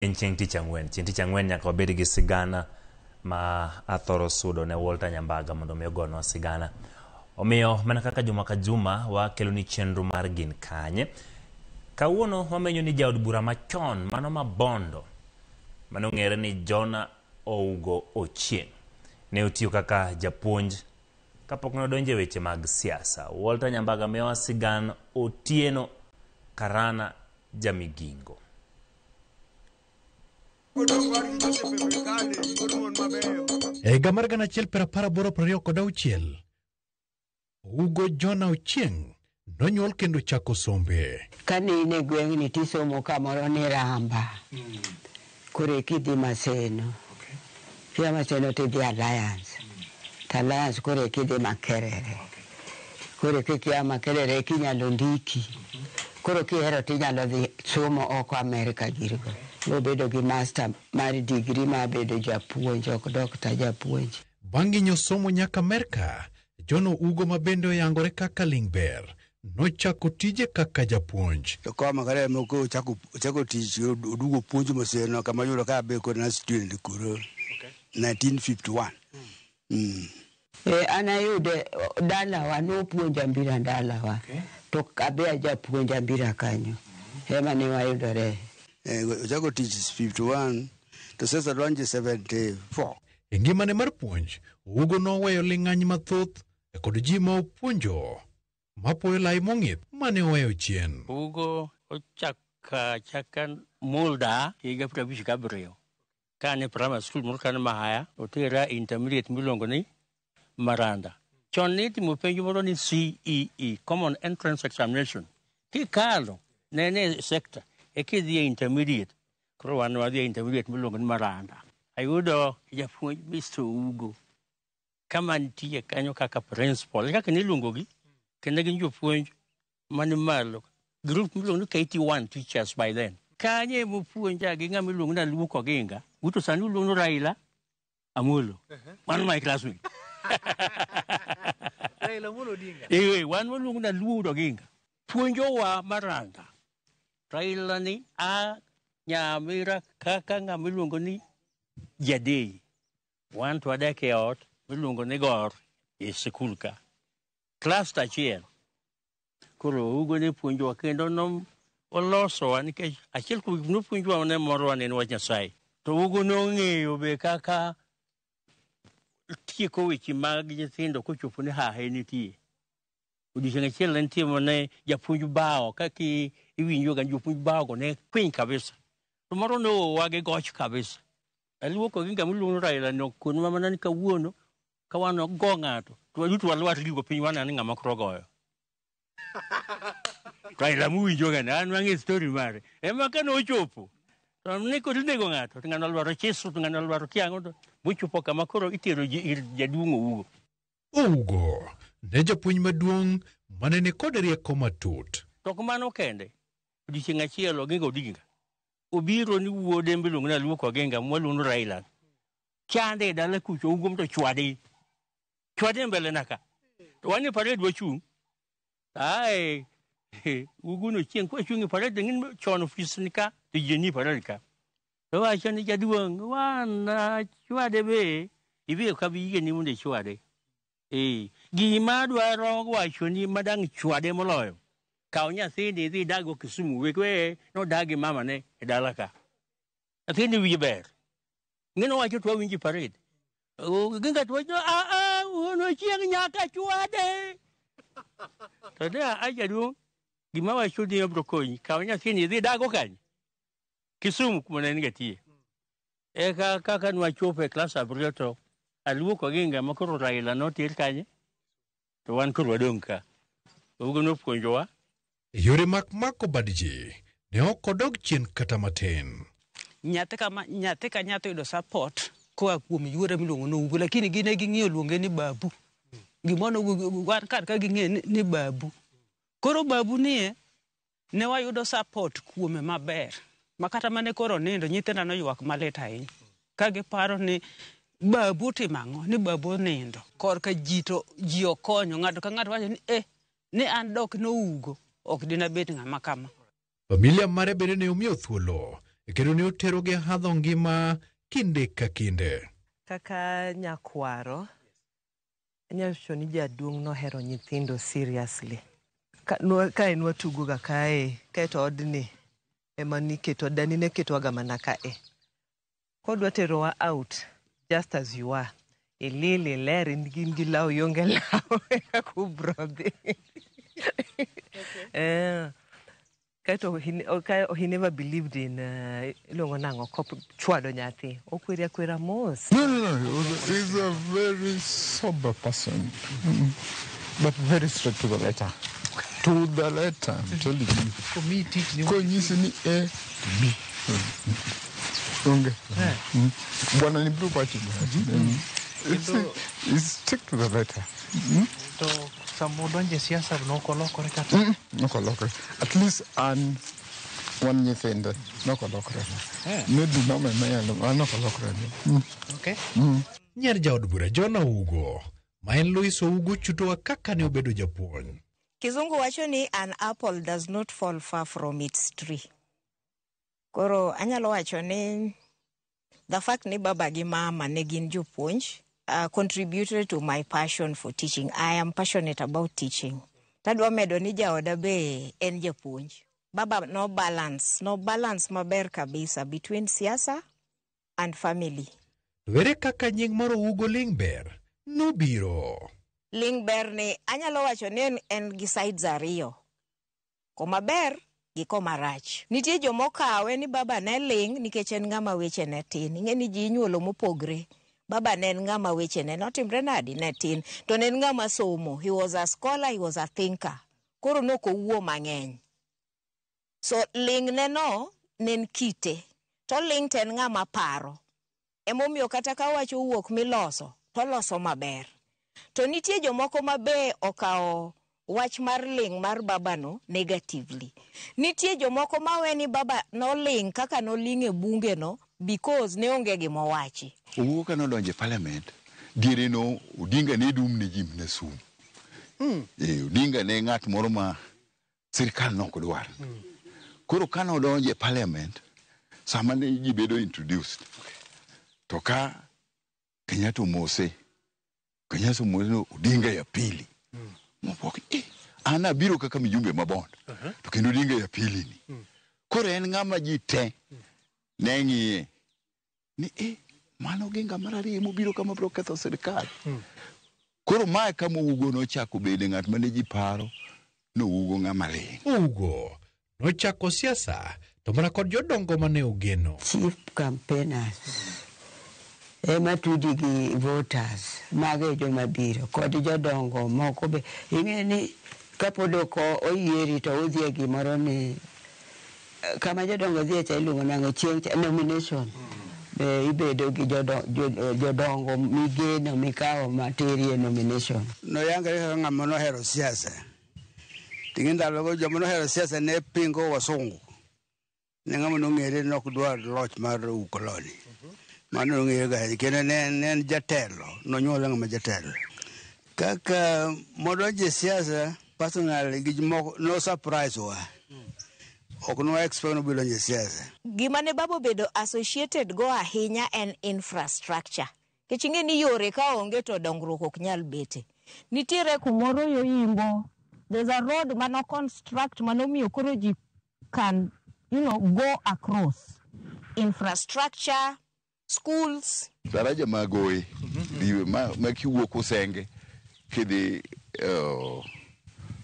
Chieng' tich ang'wen nyaka wabed gi sigana ma athoro sudo ne Walter Nyambaga mondo mi ogonwa sigana. Omiyo mana kaka juma ka juma wakelo ni chenro mar gin kanye. Kawuono wamenyo ni jaod bura machon mano mabondo mano ng'ere ni John Ougo Ochieng' ne otiyo kaka japuonj kapok nodonje weche mag siasa. Walter Nyambaga miyowa sigana Otieno Karana Jamigingo. Ega mar gana achiel piero apar aboro prariyo kod auchiel, Ougo John Ochieng' nonyuol kendo chako sombe. Kane in e gweng'ni tisomo kamoro ni Ramba, kore kidhi Maseno. Kia Maseno tidhi Alliance. Alliance kore kidhi Makerere. Kore kikia Makerere kinyalo ndiki. Koro kihero tinyalo dhi somo oko Amerika girgo. Nobedo gi master mar degree ma bedo japuonj ok dokta japuonj. Bang'e nyosomo nyaka Amerika, John Ougo mabende oyangore kaka Lingber nochako tije kaka japuonj. To kama kare moko chako tich odugo puonjo Maseno kama yudo ka be kod na student kuro 1951. Anayude dalawa nopuonja mbira dalawa. To abe japuonja mbira kanyo. Ema ne wayudore. Chako tich 51 to sasa donje 74. E ngimane mar puonj, Ougo noweyo ling'any mathoth kod ji ma opuonjo mapoyo lai mong'ith mane oweyo chien. Ougo ochaka Mulda higa 57 kane primary school moro kane Mahaya otera intermediate miluongo ni Maranda. Chon nitimo penjo moro ni CEE, Common Entrance Examination. Kikalo nene sector ekidhi intermediate. Koro wan wadhi intermediate miluongo ni Maranda. Ayudo japuonj Mr. Ougo kama nitie kanyo kaka principal kaka niluongo gi kendo gin jopuonj mani malo group miluongo ni KT1 teachers by then. Kanye mopuonja gi ng'ama iluongo ni Luoko Oginga, uto sani uluongo Raila Amolo. One my classmate. Raila Amolo Odinga. Wan waluongo ni Luoko Oginga. Puonjowa Maranda. Raila ni Nyamira kaka ng'ama iluongo ni Jadei. Wan to wadak e ot miluongo ni Gor e sikul ka. Klas achiel. Koro Ougo ne puonjowa kendo olosowa nikech achiel kuom gik nopuonjowa ne moro ne wach Nyasaye. To Ougo nong'eyo be kaka tieko weche mag nyithindo kochopo ni hahe nitie. Odiochieng' achiel ne nitie mane japuonj bao kaka iwinjo ga jopuonj bao go ne kwiny kabisa. To moro nowa gi goch kabisa. Luoko Oginga miluongo Raila no konwa mana ni kawuono ka wan go ng'ato to waduto walwar gigo piny wan ni ng'ama koro goyo. Raila muwinjo ga an wang'e story mare. Ema ka nochopo to ne kod nego ng'ato to ng'ano alwaro chisu to ng'ano alwaro kiang'o to bochopo kama koro itero ir jaduong' Ougo. Ougo ne japuonj maduong' mane ni kod rieko matut. To kamano kende odiochieng' achiel Oginga Odinga obiro ni wuode miluongo ni Luoko Oginga mwaluongo Raila chande dala kucho Ougo to chwade mbele naka to wan e parade wachung' Ougo no chieng' kwa chung' e parade ngin chon office nika to jeni parade ka to wacho ni jaduong' wan chwade be ibi ka bi yie ni munde chwade gima dwaro wacho ni madang chwade moloyo kaw nyathini dhi dago Kisumu wekwe no dagi mama ne e dala ka nyathini wiye ber ng'ino wacho to winji parade Oginga to wacho uno chieng' nyaka chwade to da ajaduong' gima wacho ni obro konyi kaw nyathini dhi dago kanyo Kisumu kuma ne ngatie kaka nwachopo e klas abiriyo to Luoko Oginga makoro Raila notir kanye to wan koro wadong' ka Ougo nopuonjowa. Yore mako bad ji ne ok odog chien kata matin. Nyathi ka nyathi yudo support koa kuom yuore miluongo ni Ougo, lakini gine ging'iyo luonge ni babu. Gimono wan ka ging'e ni babu. Koro babu nie ne wayudo support kuome maber. Makata mane koro nindo nyithindo noywak malit ahinya. Ka giparo ni babu timang'o ni babu nindo. Korka ji okonyo ng'ato ka ng'ato wacho ni ni an dok no Ougo ok dina bet ng'ama kama. Familia mare bende ne omiyo thuolo kendo ne oterogi hadho ngima kinde ka kinde. Kaka nyakwaro, anyalo ni jaduong' nohero nyithindo seriously. Ka en watugoga kae, kaeto odni ema niketo dani ne ketwaga mana kae. Kodwa terowa out just as you are. Ilili ler in gi law yonge law kubrodhi. Kaeto he never believed in ilongo nango kop chwado nyathi. Okweri akwera mos. No. He's a very sober person. But very straight to the letter. To the letter, I'm telling you. Konyisi ni B. Bwana ni blue party. He's stick to the letter. To samodonje siasa nokolokore kata. Nokolokore. At least one nyithinde nokolokore. Maybe mama mayalo nokolokore. Okay. Nyer jaod bura Jona Ugo, ma en Luis Ougo chutowa kaka ne obedo japuonj. Kizungu wacho ni an apple does not fall far from its tree. Koro anyalo wacho ni the fact ni baba gi mama ne gin jopuonj contributed to my passion for teaching. I am passionate about teaching. Tadwa medo ni jaoda be en japuonj. Baba no balance maber kabisa between siasa and family. Were kaka nying moro Ugo Lingber nobiro. Lingber ni anyalo wacho ni en gi sides ariyo. Koma ber gi koma rach. Nitie jomokawe ni baba ne ling nikech en ng'ama weche ne tin. Ing'eni ji nyuolo mopogre. Baba ne en ng'ama weche ne notimre nadi ne tin. To ne en ng'ama somo. He was a scholar, he was a thinker. Koro noko wuo mang'eny. So ling ne no nen kite. To ling ten ng'ama paro. Emomiyo kata ka wacho wuok miloso, to loso maber. To nitie jomoko mabe okao wach mar ling mar baba no negatively. Nitie jomoko maweni baba no ling kaka no ling e bunge no because ne onge gimo wachi. Ougo ka nodonje parliament, diere no Odinga ne dum ne jim ne sum. Odinga ne ng'at moro ma sirkal nok dwar. Koro ka nodonje parliament, sama ne ji bedo introduced. To ka Kenyatta mose no Odinga ya pili. Mopok ana biro kaka mijumbe mabond. To kendo Odinga ya pili ni. Koro en ng'ama ji te ne ng'iye ni mano Oginga mar ariyo mobiro kama biro ketho sirkal. Koro mae kama Ugo nochako bede ng'at mane ji paro no Ugo ng'ama ling. Ugo nochako siasa to mana kod jodongo mane ogeno. Chief campaigners ema tudi gi voters mage joma biro kod jodongo moko be ing'eni kapod ok oyieri to udhi e gimoro ni kama jodongo dhi cha iluongo nang'o chieng' nomination ibedo gi jodongo migeno mikawo materie nomination. No yangre kaka ng'ama nohero siasa. Ting'e ndalogo joma nohero siasa ne pingo wasungu. Ne ng'ama nong'ere nok dwar loch mar ukoloni. Mano nong'ere ga kendo ne en jatelo, nonyuol ng'ama jatelo. Kaka modonje siasa personally gi moko no surprise wa. Ok no expect no bilonje siasa. Gima ne babo bedo associated go ahinya en infrastructure. Kichinge ni yore ka onge to dongruok ok nyal bete. Nitiere kumoro yo Imbo. There's a road mano construct manomiyo koro ji can go across. Infrastructure, schools. Daraja magoe diwe ma kiwuok Usenge kidhi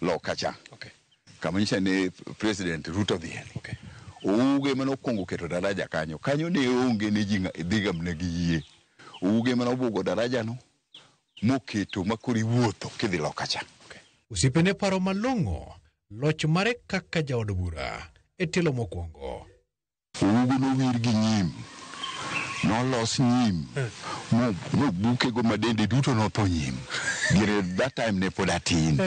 Lokacha. Okay. Kama nyisa ne President Ruto dhieni. Okay. Ouge mano okwongo keto daraja kanyo. Kanyo ne onge ne ji dhigam ne gi yie. Ouge mano obugo daraja no moketo makori wuotho kidhi Lokacha. Okay. Usipene paro malong'o loch mare kaka jaod bura e telo mokwongo. Ouge nowir gi nyim. Nolos nyim. Buke go madende duto notho nyim. That time ne pod atin.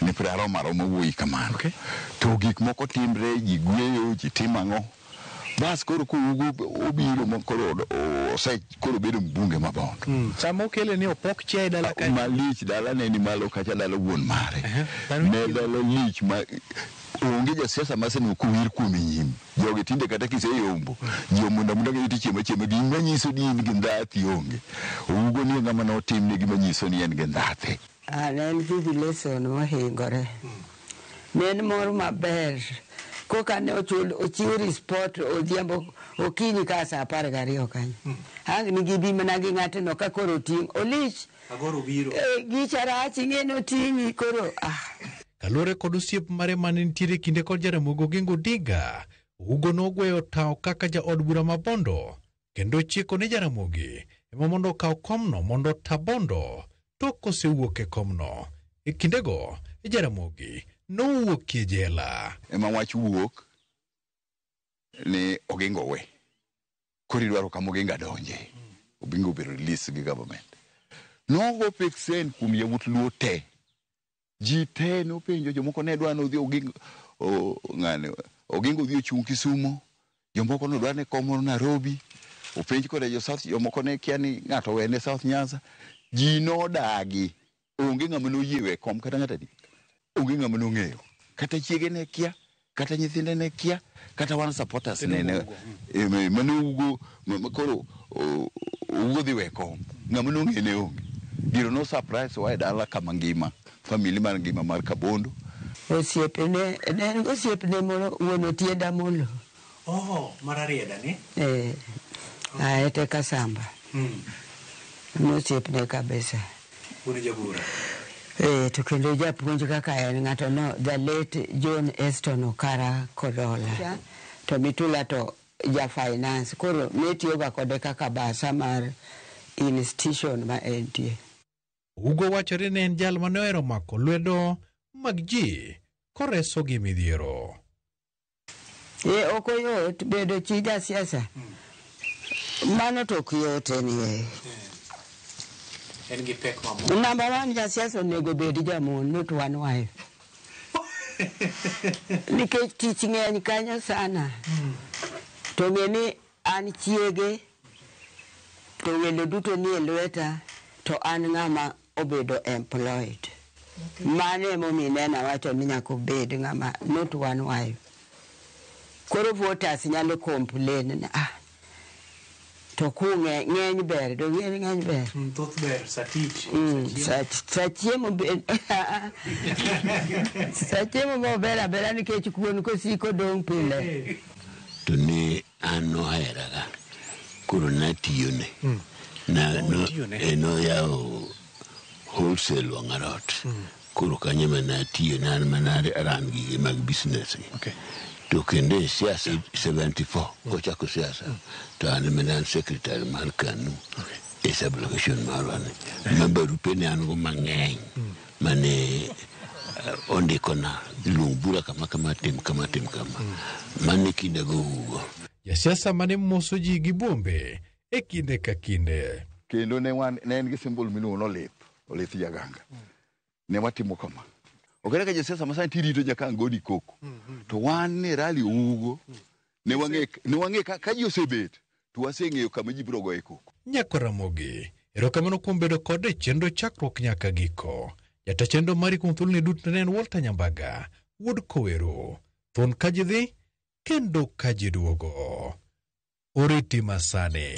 Ne pod aroma wuoyi kamano. Okay. To gik moko timre, ji gweyo, ji timang'o. Bas koro obiro koro bedo mbunge mabond. Sama okele ni opok chia dala kanyo. Malich dala ne ni malo kacha dala wuon mare. Ne dala lich ma onge jasiasa maseno kuwir kuom nyim jogi tinde kata kiseyombo jomunda munda gi chiemo gi manyiso ni in gi ndhathi onge ugo ni ngama no timne gi manyiso ni en gi ndhathi en Vivi Lesson mohingore nen mor maber koka ne ochiwo report odhiambo okinyi ka saa 12 kanyo ang ni gibi mana gi ng'atno ka koro ting olich agoro biro gicharachi ng'eno tingi koro Kalore kod osiep mare mane nitiere kinde kod Jaramogi Oginga Odinga, Ugo nogweyo tao kaka ja od bura ma Bondo, kendo chiko ne Jaramogi ema mondo okaw komno mondo ta Bondo tok kosewuok e komno. E kindego, Jaramogi nowuok e jela. Ema wach wuok ni Oginga we. Koro idwaro kama Oginga donje. Oginga obiro release gi government. Nogo peksen kuom yawuot Luo te. Ji te nopenjo jomoko ne dwa nodhi Oginga Oginga odhi ochung' Kisumo, jomoko no dwa ne komo Nairobi, openj kode jo South, jomoko ne kia ni ng'ato wene South Nyanza. Ji nodagi, onge ng'ama noyiewe kom kata ng'ata di. Onge ng'ama nong'eyo. Kata chiege ne kia, kata nyithinde ne kia, kata wan supporters ne mano Ugo koro Ugo dhi we kom. Ng'ama nong'e ne onge. Giro no surprise wa dala kama ngima. Family man ngima mar Kabondo. Osiepne moro wuono tienda molo. Mararieda ni? Aete Kasamba. Osiepne kabisa. Uni jabura? To kendo japuonj kaka en ng'ato no, the late John Eston Okara Kodola. To Mitula to ja finance. Koro netiyoga kode kaka basa mar institution ma entie. Ugo wachore ne en jal mane ohero mako lwedo mag ji koreso gi midhiero. Ok oyot bedo chi jasiasa. Mano to ok yot anyway. En gi pek mamoko. Number one, jasiasa onego bed jamon, not one wife. Nikech tich ng'eny kanyo sana. To ng'eni an chiege, to welo duto ni e lweta, to an ng'ama obedo employed. Mane momi nena wacho ni nyaka obed ng'ama not one wife. Koro voters nyalo complain to ng'eny ber, do ng'eny ber. Thoth ber, satich. Sachiemo ber. Sachiemo ber abera nikech kuon kosiko dong pile. To ne an oheraga. Koro natiyone. No yao wholesale wangarot. Kuro kanya manatiyo na manare aran gige mag business. To kende siasa 74 kochako siasa. To an manan secretary mar KANU. Establishment marwane. Mabarupe ne an go mang'eny. Mane ondiko na lumbura kama tim. Mane kinde go Ugo. Jasiasa mane moso ji gi bombe e kinde ka kinde. Kendo ne en gi symbol miluongo olith jaganga. Ne watimo kama. Okere ka jasiasa masani tirito jakang godi koko. To wan ne rally Ugo. Ne wang'e ka ji osebet. To waseng'eyo kama ji biro goye koko. Nyako Ramogi, erokamano kuom bedo kode chenro chakruok nyaka giko. Jata chenro mari kuom thuoloni duto ne en Walter Nyambaga, wuod Kowero. Thon ka ji dhi, kendo ka ji duogo. Oriti masane.